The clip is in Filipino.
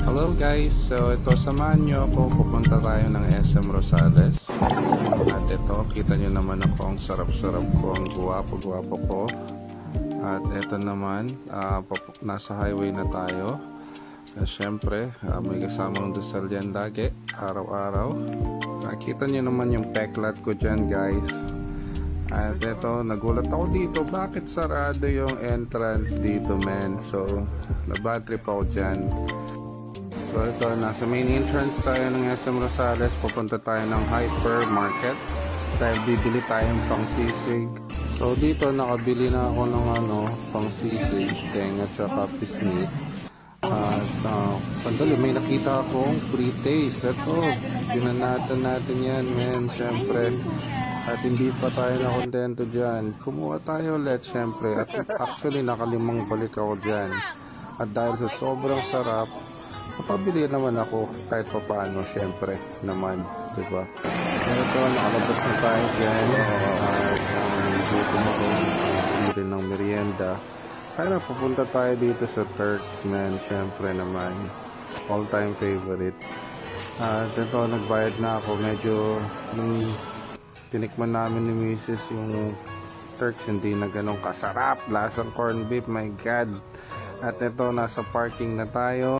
Hello guys, so ito samahan nyo ako, pupunta tayo ng SM Rosales. At ito, kita nyo naman ako, ang sarap-sarap ko, ang guwapo-guwapo ko. At ito naman, nasa highway na tayo. Syempre, may kasamang dasal yan lagi, araw-araw. Nakita nyo naman yung peklat ko dyan guys. At ito, nagulat ako dito, bakit sarado yung entrance dito men. So, na-bad trip ako dyan. So ito, nasa main entrance tayo ng SM Rosales. Pupunta tayo ng hypermarket dahil bibili tayong pang sisig. So dito nakabili na ako ng pang sisig, tenga at pisngi. At pandali, may nakita akong free taste. Ito, ginanatan natin yan men, syempre. At hindi pa tayo na kontento dyan, kumuha tayo ulit syempre. At actually nakalimang balik ako dyan. At dahil sa sobrang sarap, kapabili naman ako kahit pa paano, syempre naman, diba? Ito, nakalabas na tayo dyan. Gutom ako, hindi rin ng merienda. Kaya pupunta tayo dito sa Turks, man, syempre naman. All time favorite. At ito, nagbayad na ako. Medyo, nung tinikman namin ni Mrs. yung Turks, hindi na ganun kasarap. Lasang corned beef, my God. At ito, nasa parking na tayo.